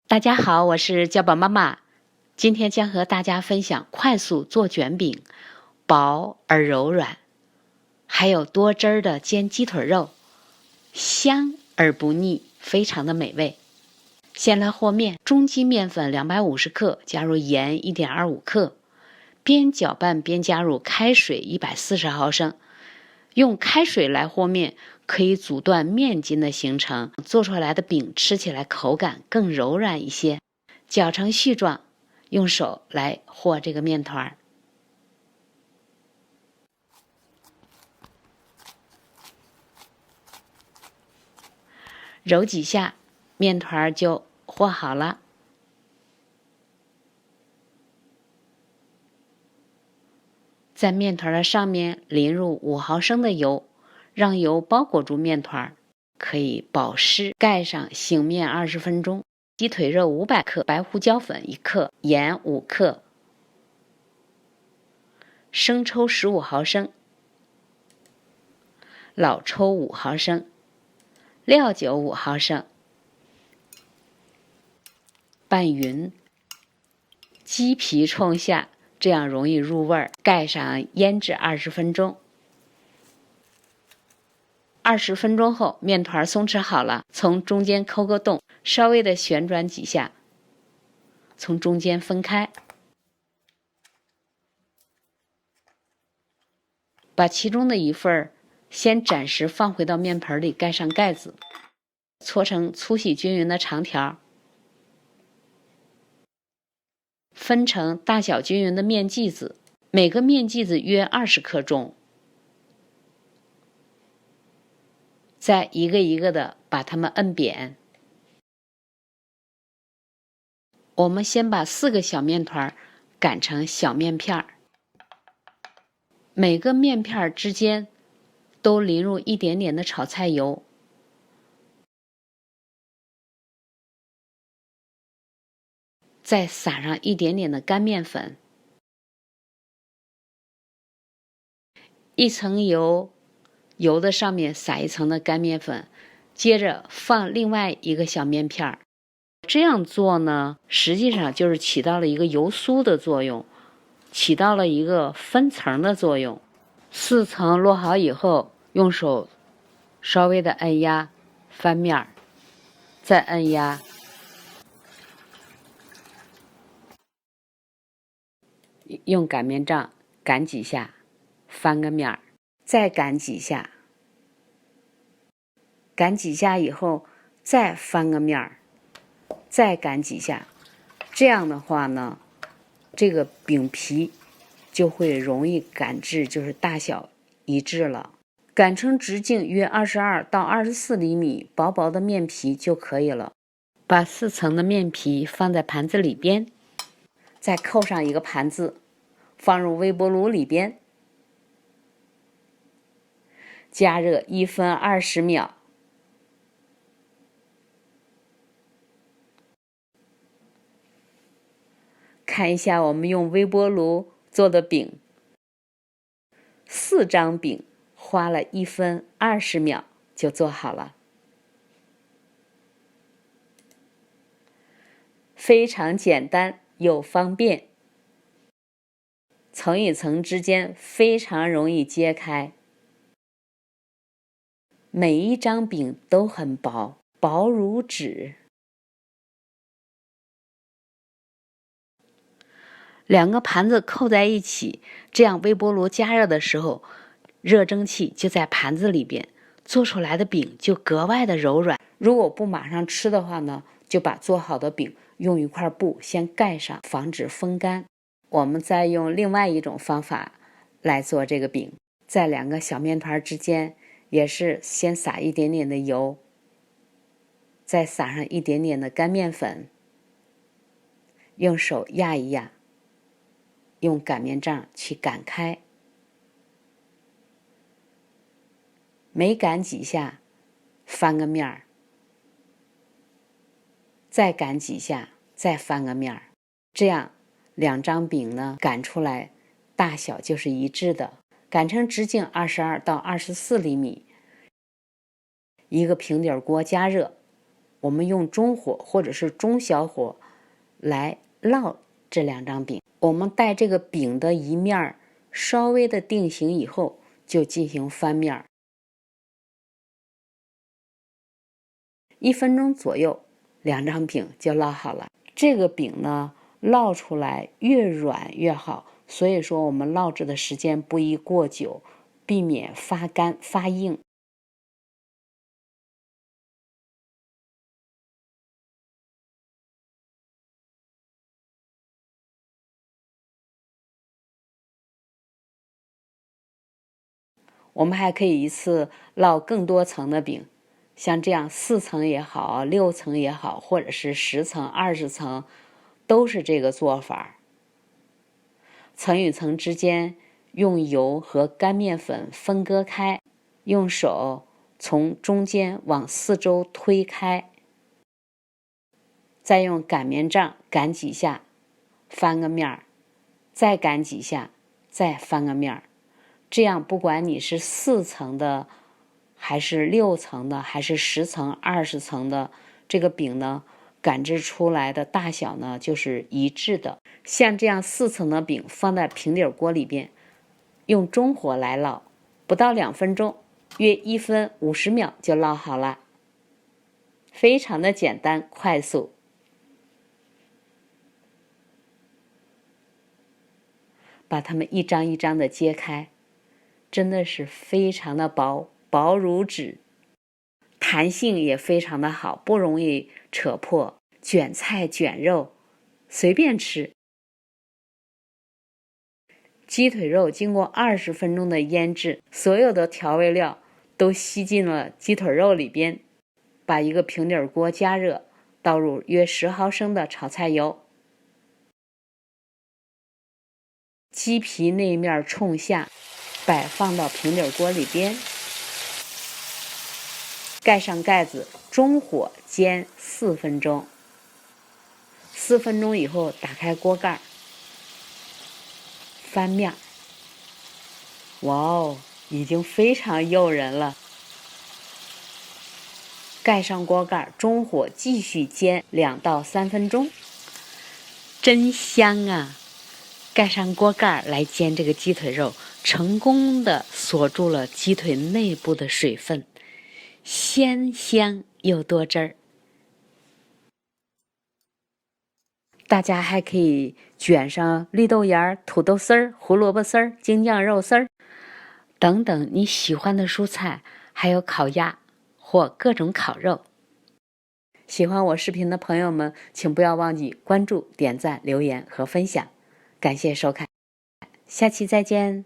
大家好，我是教宝妈妈，今天将和大家分享快速做卷饼，薄而柔软，还有多汁儿的煎鸡腿肉，香而不腻，非常的美味。先来和面，中筋面粉250克，加入盐1.25克，边搅拌边加入开水140毫升。用开水来和面，可以阻断面筋的形成，做出来的饼吃起来口感更柔软一些。搅成絮状，用手来和这个面团，揉几下，面团就和好了。在面团的上面淋入5毫升的油，让油包裹住面团，可以保湿。盖上醒面20分钟。鸡腿肉500克，白胡椒粉1克，盐5克，生抽15毫升，老抽5毫升，料酒5毫升，拌匀。鸡皮冲下，这样容易入味儿。盖上腌制20分钟。20分钟后，面团松弛好了，从中间抠个洞，稍微的旋转几下，从中间分开，把其中的一份先暂时放回到面盆里，盖上盖子，搓成粗细均匀的长条，分成大小均匀的面剂子，每个面剂子约20克重。再一个一个的把它们摁扁。我们先把4个小面团擀成小面片，每个面片之间都淋入一点点的炒菜油，再撒上一点点的干面粉，一层油的上面撒一层的干面粉，接着放另外一个小面片。这样做呢，实际上就是起到了一个油酥的作用，起到了一个分层的作用。4层落好以后，用手稍微的按压，翻面，再按压，用擀面杖擀几下，翻个面，再擀几下，擀几下以后再翻个面，再擀几下。这样的话呢，这个饼皮就会容易擀制，就是大小一致了。擀成直径约22到24厘米，薄薄的面皮就可以了。把4层的面皮放在盘子里边，再扣上一个盘子，放入微波炉里边，加热1分20秒。看一下我们用微波炉做的饼，4张饼花了1分20秒就做好了，非常简单又方便，层与层之间非常容易揭开，每一张饼都很薄，薄如纸。2个盘子扣在一起，这样微波炉加热的时候，热蒸汽就在盘子里边，做出来的饼就格外的柔软。如果不马上吃的话呢，就把做好的饼用一块布先盖上，防止风干。我们再用另外一种方法来做这个饼，在2个小面团之间也是先撒一点点的油，再撒上一点点的干面粉，用手压一压，用擀面杖去擀开，每擀几下翻个面，再擀几下再翻个面，这样2张饼呢擀出来大小就是一致的。擀成直径22到24厘米，一个平底锅加热，我们用中火或者是中小火来烙这2张饼。我们待这个饼的一面稍微的定型以后，就进行翻面，1分钟左右，2张饼就烙好了。这个饼呢，烙出来越软越好，所以说我们烙制的时间不宜过久，避免发干发硬。我们还可以一次烙更多层的饼，像这样4层也好，6层也好，或者是10层、20层，都是这个做法。层与层之间用油和干面粉分割开，用手从中间往4周推开，再用擀面杖擀几下，翻个面儿，再擀几下，再翻个面儿。这样不管你是4层的，还是6层的，还是10层、20层的，这个饼呢，擀制出来的大小呢就是一致的。像这样4层的饼放在平底锅里边，用中火来烙，不到2分钟，约1分50秒就烙好了，非常的简单快速。把它们一张一张的揭开，真的是非常的薄，薄如纸，弹性也非常的好，不容易扯破，卷菜卷肉随便吃。鸡腿肉经过20分钟的腌制，所有的调味料都吸进了鸡腿肉里边。把一个平底锅加热，倒入约10毫升的炒菜油，鸡皮那面冲下，摆放到平底锅里边，盖上盖子，中火煎4分钟。4分钟以后打开锅盖，翻面。哇哦，已经非常诱人了。盖上锅盖，中火继续煎2到3分钟，真香啊！盖上锅盖来煎这个鸡腿肉，成功的锁住了鸡腿内部的水分，鲜香又多汁儿。大家还可以卷上绿豆芽、土豆丝儿、胡萝卜丝儿、京酱肉丝儿等等你喜欢的蔬菜，还有烤鸭或各种烤肉。喜欢我视频的朋友们，请不要忘记关注、点赞、留言和分享。感谢收看，下期再见。